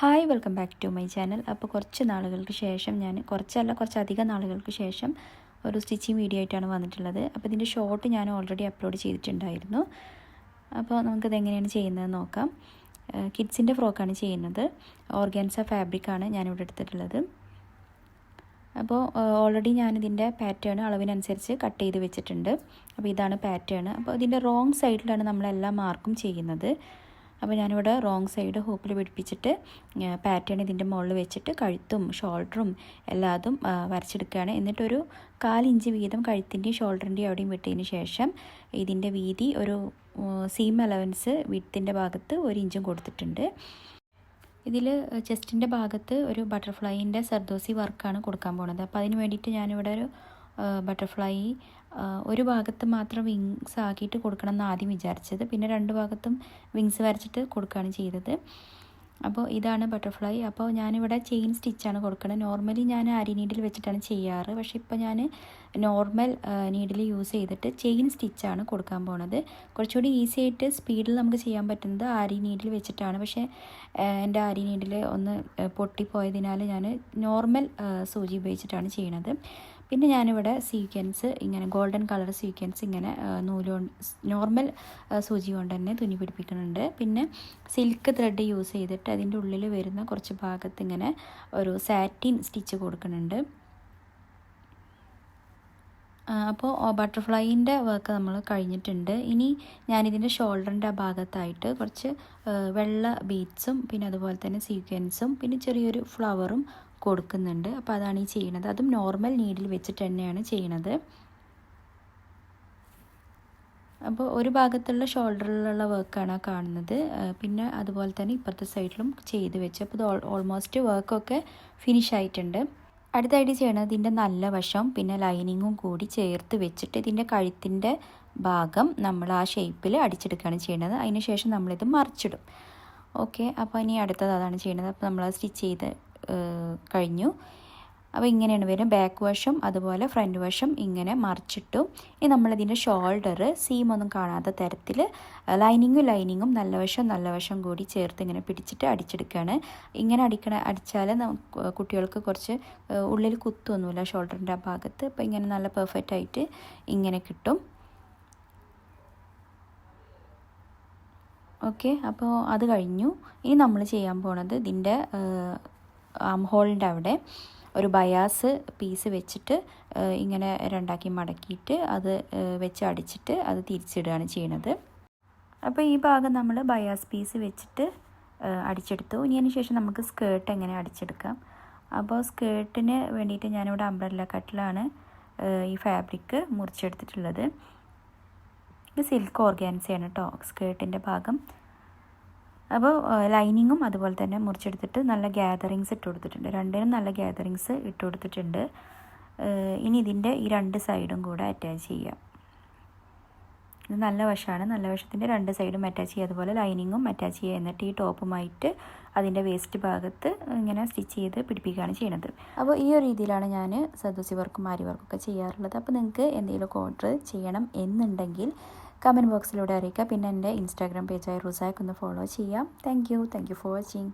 Hi welcome back to my channel. അപ്പോൾ കുറച്ച് നാളുകൾക്ക് ശേഷം കുറച്ചധികം നാളുകൾക്ക് ശേഷം ഒരു സ്റ്റിച്ചിങ് വീഡിയോ ആയിട്ടാണ് വന്നിട്ടുള്ളത്. അപ്പോൾ ഇതിൻ്റെ ഷോർട്ട് ഞാൻ ഓൾറെഡി അപ്ലോഡ് ചെയ്തിട്ടുണ്ടായിരുന്നു. അപ്പോൾ നമുക്കിത് എങ്ങനെയാണ് ചെയ്യുന്നത് നോക്കാം. കിഡ്സിൻ്റെ ഫ്രോക്കാണ് ചെയ്യുന്നത്. ഓർഗാൻസ ഫാബ്രിക്കാണ് ഞാനിവിടെ എടുത്തിട്ടുള്ളത്. അപ്പോൾ ഓൾറെഡി ഞാനിതിൻ്റെ പാറ്റേൺ അളവിനനുസരിച്ച് കട്ട് ചെയ്ത് വെച്ചിട്ടുണ്ട്. അപ്പോൾ ഇതാണ് പാറ്റേൺ. അപ്പോൾ ഇതിൻ്റെ റോങ് സൈഡിലാണ് നമ്മളെല്ലാ മാർക്കും ചെയ്യുന്നത്. അപ്പോൾ ഞാനിവിടെ റോങ് സൈഡ് ഹൂപ്പിൽ പിടിപ്പിച്ചിട്ട് പാറ്റേൺ ഇതിൻ്റെ മുകളിൽ വെച്ചിട്ട് കഴുത്തും ഷോൾഡറും എല്ലാതും വരച്ചെടുക്കുകയാണ്. എന്നിട്ടൊരു 1/4 ഇഞ്ച് വീതം കഴുത്തിൻ്റെയും ഷോൾഡറിൻ്റെയും അവിടെയും വിട്ടതിന് ശേഷം ഇതിൻ്റെ വീതി ഒരു സീം അലവൻസ് വിഡ്ത്തിൻ്റെ ഭാഗത്ത് 1 ഇഞ്ചും കൊടുത്തിട്ടുണ്ട്. ഇതിൽ ചെസ്റ്റിൻ്റെ ഭാഗത്ത് ഒരു ബട്ടർഫ്ലൈൻ്റെ സർദോസി വർക്കാണ് കൊടുക്കാൻ പോകുന്നത്. അപ്പോൾ അതിന് വേണ്ടിയിട്ട് ഞാനിവിടെ ഒരു ബട്ടർഫ്ലൈ ഒരു ഭാഗത്ത് മാത്രം വിങ്സ് ആക്കിയിട്ട് കൊടുക്കണം എന്ന് ആദ്യം വിചാരിച്ചത്. പിന്നെ 2 ഭാഗത്തും വിങ്സ് വരച്ചിട്ട് കൊടുക്കുകയാണ് ചെയ്തത്. അപ്പോൾ ഇതാണ് ബട്ടർഫ്ലൈ. അപ്പോൾ ഞാനിവിടെ ചെയിൻ സ്റ്റിച്ചാണ് കൊടുക്കുന്നത്. നോർമലി ഞാൻ അരി നീഡിൽ വെച്ചിട്ടാണ് ചെയ്യാറ്. പക്ഷേ ഇപ്പോൾ ഞാൻ നോർമൽ നീഡിൽ യൂസ് ചെയ്തിട്ട് ചെയിൻ സ്റ്റിച്ചാണ് കൊടുക്കാൻ പോണത്. കുറച്ചുകൂടി ഈസി ആയിട്ട് സ്പീഡിൽ നമുക്ക് ചെയ്യാൻ പറ്റുന്നത് അരി നീഡിൽ വെച്ചിട്ടാണ്. പക്ഷേ എൻ്റെ അരി നീഡിൽ ഒന്ന് പൊട്ടിപ്പോയതിനാൽ ഞാൻ നോർമൽ സൂചി ഉപയോഗിച്ചിട്ടാണ് ചെയ്യണത്. പിന്നെ ഞാനിവിടെ സീക്വൻസ് ഇങ്ങനെ ഗോൾഡൻ കളർ സീക്വൻസ് ഇങ്ങനെ നോർമൽ സൂചി കൊണ്ട് തന്നെ തുന്നി പിടിപ്പിക്കുന്നുണ്ട്. പിന്നെ സിൽക്ക് ത്രെഡ് യൂസ് ചെയ്തിട്ട് അതിൻ്റെ ഉള്ളിൽ വരുന്ന കുറച്ച് ഭാഗത്ത് ഇങ്ങനെ ഒരു സാറ്റിൻ സ്റ്റിച്ച് കൊടുക്കുന്നുണ്ട്. അപ്പോൾ ബട്ടർഫ്ലൈൻ്റെ വർക്ക് നമ്മൾ കഴിഞ്ഞിട്ടുണ്ട്. ഇനി ഞാനിതിൻ്റെ ഷോൾഡറിൻ്റെ ആ ഭാഗത്തായിട്ട് കുറച്ച് വെള്ള ബീഡ്സും പിന്നെ അതുപോലെ തന്നെ സീക്വൻസും പിന്നെ ചെറിയൊരു ഫ്ലവറും കൊടുക്കുന്നുണ്ട്. അപ്പോൾ അതാണ് ഈ ചെയ്യുന്നത്. അതും നോർമൽ നീഡിൽ വെച്ചിട്ട് തന്നെയാണ് ചെയ്യുന്നത്. അപ്പോൾ ഒരു ഭാഗത്തുള്ള ഷോൾഡറിലുള്ള വർക്കാണ് കാണുന്നത്. പിന്നെ അതുപോലെ തന്നെ ഇപ്പുറത്തെ സൈഡിലും ചെയ്ത് വെച്ച് അപ്പോൾ ഇത് ഓൾമോസ്റ്റ് വർക്കൊക്കെ ഫിനിഷ് ആയിട്ടുണ്ട്. അടുത്തായിട്ട് ചെയ്യണത് ഇതിൻ്റെ നല്ല വശം പിന്നെ ലൈനിങ്ങും കൂടി ചേർത്ത് വെച്ചിട്ട് ഇതിൻ്റെ കഴുത്തിൻ്റെ ഭാഗം നമ്മൾ ആ ഷേപ്പിൽ അടിച്ചെടുക്കുകയാണ് ചെയ്യുന്നത്. അതിന് ശേഷം നമ്മളിത് മറിച്ചിടും. ഓക്കെ, അപ്പോൾ ഇനി അടുത്തത് അതാണ് ചെയ്യുന്നത്. അപ്പോൾ നമ്മൾ സ്റ്റിച്ച് ചെയ്ത് കഴിഞ്ഞു. അപ്പോൾ ഇങ്ങനെയാണ് വരും. ബാക്ക് വശം അതുപോലെ ഫ്രണ്ട് വശം ഇങ്ങനെ മറിച്ചിട്ടു. ഇനി നമ്മളതിൻ്റെ ഷോൾഡർ സീമൊന്നും കാണാത്ത തരത്തിൽ ലൈനിങ്ങും നല്ല വശം കൂടി ചേർത്ത് ഇങ്ങനെ പിടിച്ചിട്ട് അടിച്ചെടുക്കുകയാണ്. ഇങ്ങനെ അടിച്ചാൽ കുട്ടികൾക്ക് കുറച്ച് ഉള്ളിൽ കുത്തൊന്നുമില്ല ഷോൾഡറിൻ്റെ ആ ഭാഗത്ത്. അപ്പോൾ ഇങ്ങനെ നല്ല പെർഫെക്റ്റ് ആയിട്ട് ഇങ്ങനെ കിട്ടും. ഓക്കെ, അപ്പോൾ അത് കഴിഞ്ഞു. ഇനി നമ്മൾ ചെയ്യാൻ പോണത് ഇതിൻ്റെ ആം ഹോളിൻ്റെ അവിടെ ഒരു ബയാസ് പീസ് വെച്ചിട്ട് ഇങ്ങനെ രണ്ടാക്കി മടക്കിയിട്ട് അത് വെച്ച് അടിച്ചിട്ട് അത് തിരിച്ചിടുകയാണ് ചെയ്യണത്. അപ്പോൾ ഈ ഭാഗം നമ്മൾ ബയാസ് പീസ് വെച്ചിട്ട് അടിച്ചെടുത്തു. ഇനി അതിന് ശേഷം നമുക്ക് സ്കേർട്ട് എങ്ങനെ അടിച്ചെടുക്കാം. അപ്പോൾ സ്കേർട്ടിന് വേണ്ടിയിട്ട് ഞാനിവിടെ അംബ്രല്ല കട്ടിലാണ് ഈ ഫാബ്രിക്ക് മുറിച്ചെടുത്തിട്ടുള്ളത്. ഇത് സിൽക്ക് ഓർഗാൻസയാണ് കേട്ടോ സ്കേർട്ടിൻ്റെ ഭാഗം. അപ്പോൾ ലൈനിങ്ങും അതുപോലെ തന്നെ മുറിച്ചെടുത്തിട്ട് നല്ല ഗ്യാതറിങ്സ് ഇട്ട് കൊടുത്തിട്ടുണ്ട്. രണ്ടിനും നല്ല ഗ്യാതറിങ്സ് ഇട്ട് കൊടുത്തിട്ടുണ്ട്. ഇനി ഇതിൻ്റെ ഈ 2 സൈഡും കൂടെ അറ്റാച്ച് ചെയ്യാം. ഇത് നല്ല വശമാണ്. നല്ല വശത്തിൻ്റെ 2 സൈഡും അറ്റാച്ച് ചെയ്യുക. അതുപോലെ ലൈനിങ്ങും അറ്റാച്ച് ചെയ്യുക. എന്നിട്ട് ഈ ടോപ്പുമായിട്ട് അതിൻ്റെ വേസ്റ്റ് ഭാഗത്ത് ഇങ്ങനെ സ്റ്റിച്ച് ചെയ്ത് പിടിപ്പിക്കുകയാണ് ചെയ്യുന്നത്. അപ്പോൾ ഈ ഒരു രീതിയിലാണ് ഞാൻ സദോസി വർക്കും ആരി വർക്കൊക്കെ ചെയ്യാറുള്ളത്. അപ്പോൾ നിങ്ങൾക്ക് എന്തെങ്കിലുമൊക്കെ ഓർഡർ ചെയ്യണം എന്നുണ്ടെങ്കിൽ കമൻറ്റ് ബോക്സിലൂടെ അറിയിക്കുക. പിന്നെ എൻ്റെ ഇൻസ്റ്റാഗ്രാം പേജായ റുസാക്ക് ഒന്ന് ഫോളോ ചെയ്യാം. Thank you for watching.